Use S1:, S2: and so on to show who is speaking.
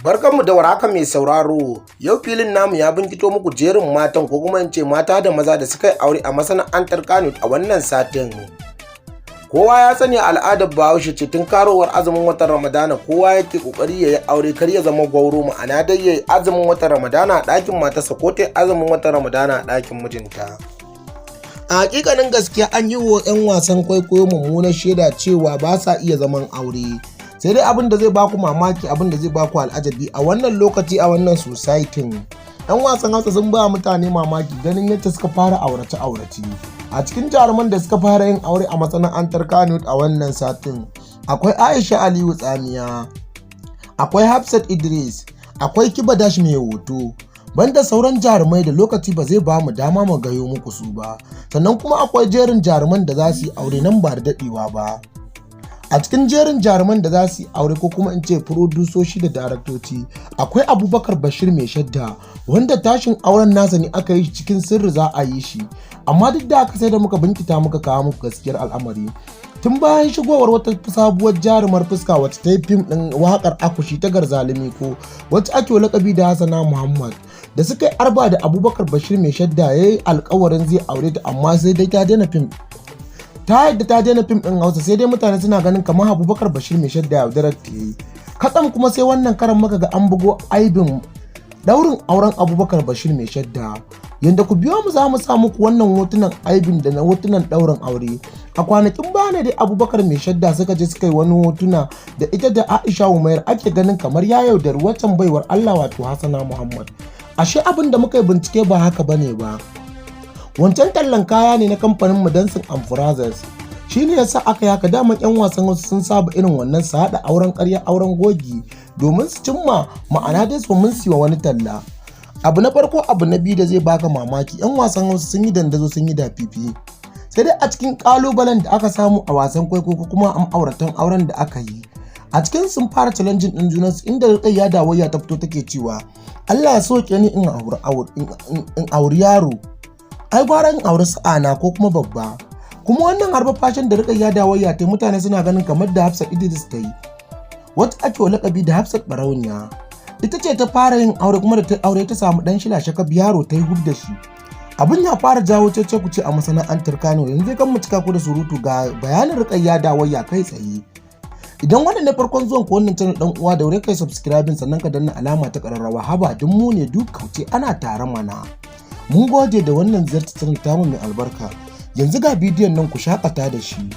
S1: Barkanmu da warhaka mai sauraro. Yau filin namu ya binkito muku jerin matan ko kuma in ce mata da maza da suka yi aure a masana'antar Kannywood a wannan satin. Kowa ya sani al'adar Bahaushe ce tun karowar azumin watan Ramadana kowa yake kokari ya yi aure kar ya zama gwauro, ma'ana dai ya yi azumin watan Ramadana a ɗakin matarsa ko ta yi azumin watan Ramadana a ɗakin mijinta. A hakikanin gaskiya an yi wa 'yan wasan kwaikwayo mummunar shaida cewa ba sa iya zaman aure. Sai dai abin da zai baku mamaki, abin da zai baku al'ajabi a wannan lokaci a wannan society, yan wasan Hausa sun ba mutane mamaki ganin yadda suka fara aurace a cikin jaruman da suka fara yin aure a masana'antar Kannywood a wannan satin akwai Aisha Aliyu Tsamiya, akwai Hafsat Idris, akwai Kiba Dash mai hoto, banda sauran jarumai da lokaci ba zai ba mu dama mu gayo muku su ba. Sannan kuma akwai jerin jaruman da za su yi aure nan ba da daɗewa ba. A cikin jerin jaruman da za su yi aure ko kuma in ce furodusoshi da daraktoci akwai Abubakar Bashir mai shadda, wanda tashin auren nasa ne aka yi cikin sirri za a yi shi, amma duk da haka sai da muka binkita muka kawo muku gaskiyar al'amari. Tun bayan shigowar wata sabuwar jarumar fuska wacce ta yi fim ɗin waƙar akushi ta Garzalimi ko wacce ake lakabi da Hassana Muhammad, da suka yi arba da Abubakar Bashir mai shadda ya yi alkawarin zai aure ta, amma sai dai ta daina fim. Ta yadda ta daina fim ɗin Hausa, sai dai mutane suna ganin kamar Abubakar Bashir mai shadda yaudarar ta yi. Katsam kuma sai wannan karan maka ga an bugo aibin daurin auren Abubakar Bashir mai shadda. Yanda ku biyo mu za mu sa muku wannan hotunan aibin da na hotunan daurin aure. A kwanakin baya ne dai Abubakar mai shadda suka je suka yi wani hotuna da ita da Aisha Umair ake ganin kamar ya yaudari waccan baiwar Allah wato Hassana Muhammad. Ashe abin da muka yi bincike ba haka bane ba. Wancan tallan kaya ne na kamfanin Dancing and Brothers. Shi ne yasa aka yaka daman 'yan wasan wasu sun saba irin wannan su haɗa auren ƙarya auren gogi domin su cimma ma'ana dai su mun siwa wani talla. Abu na farko, abu na biyu da zai baka mamaki, 'yan wasan wasu sun yi dandazo sun yi dafifi. Sai dai a cikin ƙalubalen da aka samu a wasan kwaikwayo kuma a auratan auren da aka yi, a cikin sun fara challenging ɗin junansu inda Rukayya Dawayya ta fito take cewa Allah ya soke ni in auri yaro, ai gwara in auri sa'ana ko kuma babba. Kuma wannan harba fashin da Rukayya Dawayya ta mutane suna ganin kamar da Hafsat Idris ta yi, wata ake lakabi da Hafsat Barauniya. Ita ce ta fara yin aure kuma da ta aure ta samu dan shilashaka yaro ta yi hud da shi. Abin ya fara jawo cece-kuce a masana'antar Kano. Yanzu kan mu cika ku da surutu ga bayanin Rukayya Dawayya kai tsaye. Idan wannan ne farkon zuwan ku wannan channel dan uwa, daure kai subscribing sannan ka danna alama ta kararrawa, haba duk mu ne duk kauce ana tare mana. Mun gode da wannan ziyartar tamu mai albarka. Yanzu ga bidiyon nan ku shakata da shi.